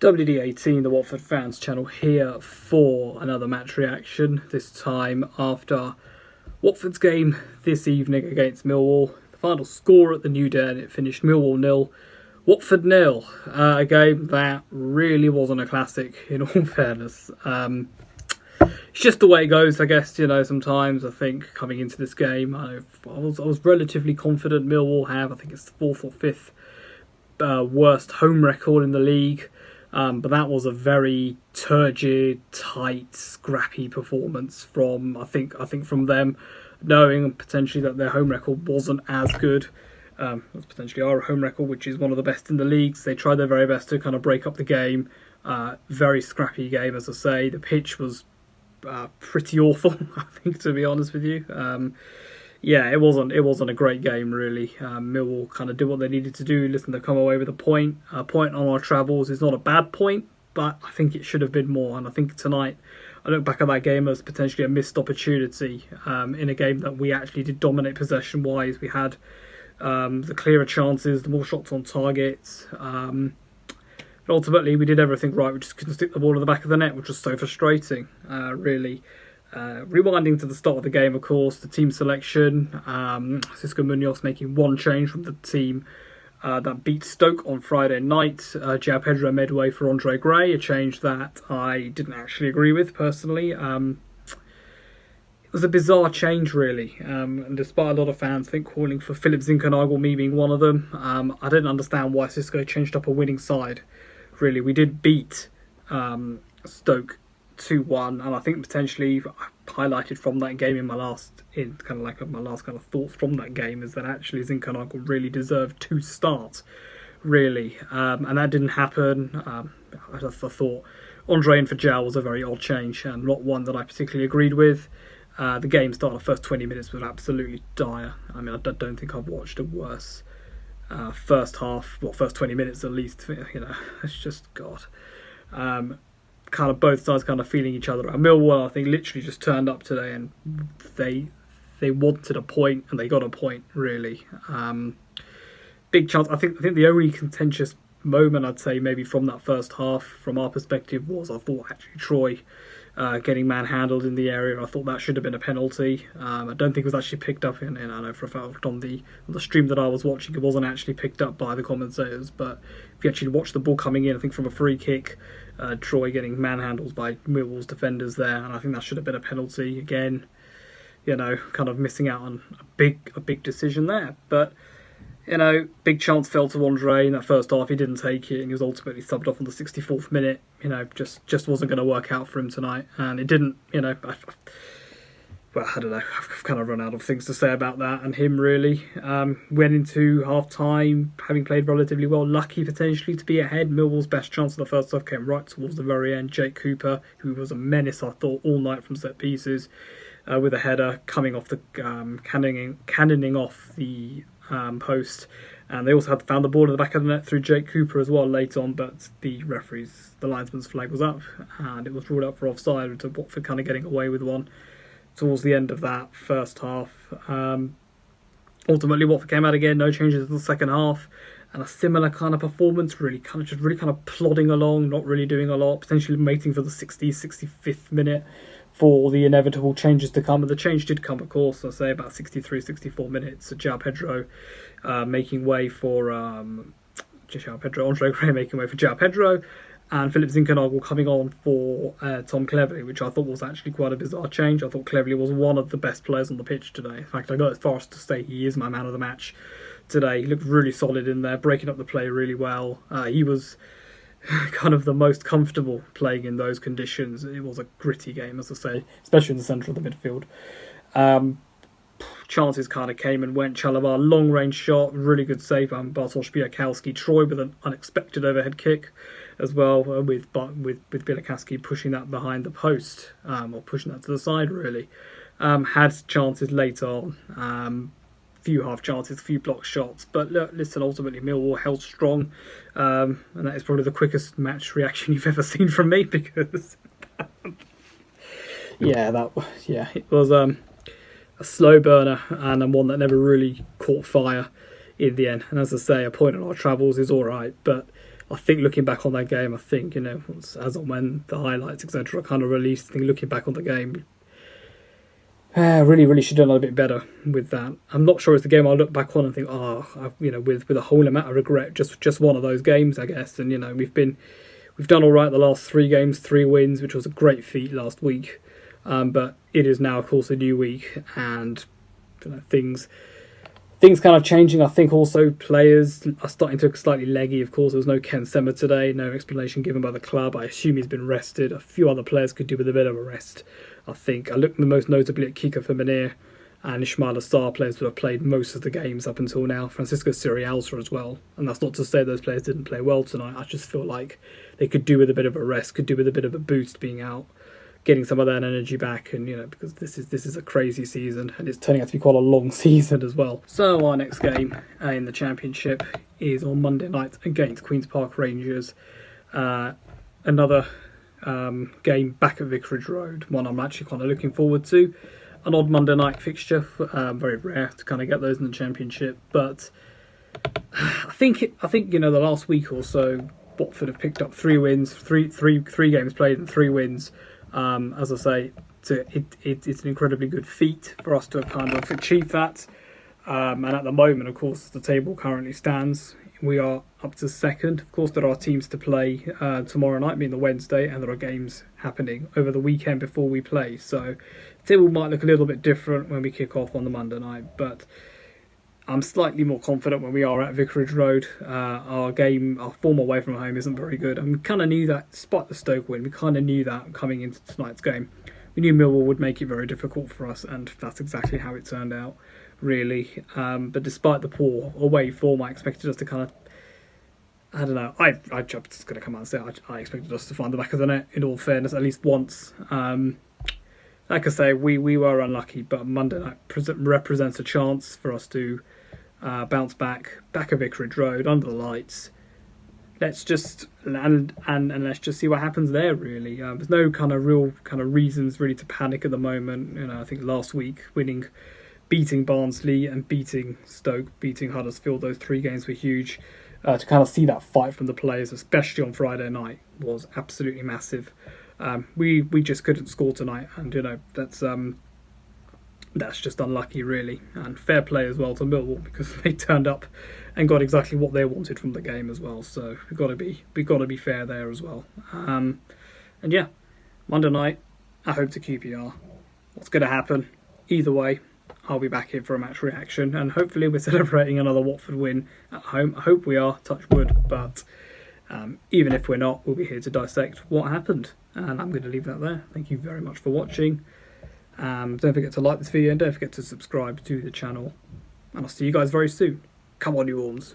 WD18, the Watford Fans channel, here for another match reaction, this time after Watford's game this evening against Millwall. The final score at the New Den, it finished Millwall 0, Watford 0. A game that really wasn't a classic, in all fairness. It's just the way it goes, I guess. Sometimes I think coming into this game, I was relatively confident Millwall have, I think it's the fourth or fifth worst home record in the league. But that was a very turgid, tight, scrappy performance from I think from them, knowing potentially that their home record wasn't as good. It was potentially our home record, which is one of the best in the leagues. They tried their very best to kind of break up the game. Very scrappy game, as I say. The pitch was pretty awful, I think, to be honest with you. It wasn't a great game, really. Millwall kind of did what they needed to do. Listen, they've come away with a point. A point on our travels is not a bad point, but I think it should have been more. And I think tonight, I look back at that game as potentially a missed opportunity in a game that we actually did dominate possession-wise. We had the clearer chances, the more shots on target. But ultimately, we did everything right. We just couldn't stick the ball in the back of the net, which was so frustrating, really. Rewinding to the start of the game, of course, the team selection, Cisco Munoz making one change from the team that beat Stoke on Friday night. João Pedro made way for Andre Gray, a change that I didn't actually agree with personally. It was a bizarre change, really, and despite a lot of fans calling for Philip Zinkernagel, me being one of them, I didn't understand why Cisco changed up a winning side. Really, we did beat Stoke 2-1, and I think potentially highlighted from that game in my last kind of thoughts from that game is that actually Zinkernagel really deserved to start, really, and that didn't happen. I thought Andre in for João was a very odd change and not one that I particularly agreed with. The game started, the first 20 minutes was absolutely dire. I mean, I don't think I've watched a worse first 20 minutes at least. It's just God. Kind of both sides kind of feeling each other out. Millwall, I think, literally just turned up today and they wanted a point and they got a point, really. Big chance. I think the only contentious moment I'd say maybe from that first half from our perspective was I thought actually Troy getting manhandled in the area. I thought that should have been a penalty. I don't think it was actually picked up I know for a fact on the stream that I was watching, it wasn't actually picked up by the commentators, but if you actually watch the ball coming in, I think from a free kick, Troy getting manhandled by Millwall's defenders there, and I think that should have been a penalty. Again, kind of missing out on a big decision there. But big chance fell to Andre in that first half. He didn't take it, and he was ultimately subbed off on the 64th minute. Just wasn't going to work out for him tonight, and it didn't. I don't know. I've kind of run out of things to say about that and him, really. Went into half-time having played relatively well, lucky potentially to be ahead. Millwall's best chance of the first half came right towards the very end. Jake Cooper, who was a menace, I thought, all night from set pieces, with a header coming off the cannoning off the post. And they also found the ball in the back of the net through Jake Cooper as well late on, but the linesman's flag was up and it was ruled out for offside, with Watford kind of getting away with one towards the end of that first half. Ultimately, Watford came out again, no changes in the second half, and a similar kind of performance, really kind of plodding along, not really doing a lot, potentially waiting for the 65th minute for the inevitable changes to come. And the change did come, of course, I say about 64 minutes. João Pedro making way for Andre Gray making way for João Pedro, and Philip Zinkernagel coming on for Tom Cleverley, which I thought was actually quite a bizarre change. I thought Cleverley was one of the best players on the pitch today. In fact, I go as far as to say he is my man of the match today. He looked really solid in there, breaking up the play really well. He was kind of the most comfortable playing in those conditions. It was a gritty game, as I say, especially in the centre of the midfield. Chances kind of came and went. Chalabar, long-range shot, really good save. Bartosz Białkowski. Troy with an unexpected overhead kick as well, with Białkowski pushing that behind the post, or pushing that to the side, really. Had chances later on. Few half chances, a few block shots, but listen, ultimately Millwall held strong, and that is probably the quickest match reaction you've ever seen from me, because it was a slow burner and one that never really caught fire in the end. And as I say, a point on our travels is all right, but I think looking back on that game, I think, as and when the highlights, etc., are kind of released, I think looking back on the game, really should have done a bit better with that. I'm not sure it's the game I'll look back on and think, with a whole amount of regret, just one of those games, I guess. And we've done all right the last 3 games, 3 wins, which was a great feat last week. But it is now, of course, a new week, and things kind of changing. I think also players are starting to look slightly leggy. Of course, there was no Ken Sema today, no explanation given by the club. I assume he's been rested. A few other players could do with a bit of a rest, I think. I looked most notably at Kika Femenir and Ismail Assar, players who have played most of the games up until now. Francisco Sirialsa as well. And that's not to say those players didn't play well tonight. I just feel like they could do with a bit of a rest, could do with a bit of a boost being out, getting some of that energy back, and because this is a crazy season, and it's turning out to be quite a long season as well. So our next game in the Championship is on Monday night against Queen's Park Rangers. Another game back at Vicarage Road, one I'm actually kind of looking forward to. An odd Monday night fixture, very rare to kind of get those in the Championship, but I think the last week or so, Watford have picked up 3 wins, three games played and 3 wins. As I say, it's an incredibly good feat for us to have kind of achieved that. And at the moment, of course, the table currently stands, we are up to 2nd. Of course, there are teams to play tomorrow night, being the Wednesday, and there are games happening over the weekend before we play. So the table might look a little bit different when we kick off on the Monday night, but I'm slightly more confident when we are at Vicarage Road. Our form away from home isn't very good, and we kind of knew that, despite the Stoke win, we kind of knew that coming into tonight's game. We knew Millwall would make it very difficult for us, and that's exactly how it turned out, really. But despite the poor away form, I expected us to kind of, I don't know, I'm just going to come out and say I expected us to find the back of the net, in all fairness, at least once. Like I say, we were unlucky, but Monday night represents a chance for us to bounce back at Vicarage Road under the lights. Let's just and let's just see what happens there. Really, there's no kind of reasons really to panic at the moment. I think last week beating Barnsley and beating Stoke, beating Huddersfield, those 3 games were huge. To kind of see that fight from the players, especially on Friday night, was absolutely massive. We just couldn't score tonight, and that's just unlucky, really. And fair play as well to Millwall, because they turned up and got exactly what they wanted from the game as well. So we've got to be fair there as well. And yeah, Monday night, I hope to QPR. What's going to happen? Either way, I'll be back here for a match reaction, and hopefully we're celebrating another Watford win at home. I hope we are, touch wood, but even if we're not, we'll be here to dissect what happened. And I'm going to leave that there. Thank you very much for watching. Don't forget to like this video, and don't forget to subscribe to the channel. And I'll see you guys very soon. Come on, you Orms.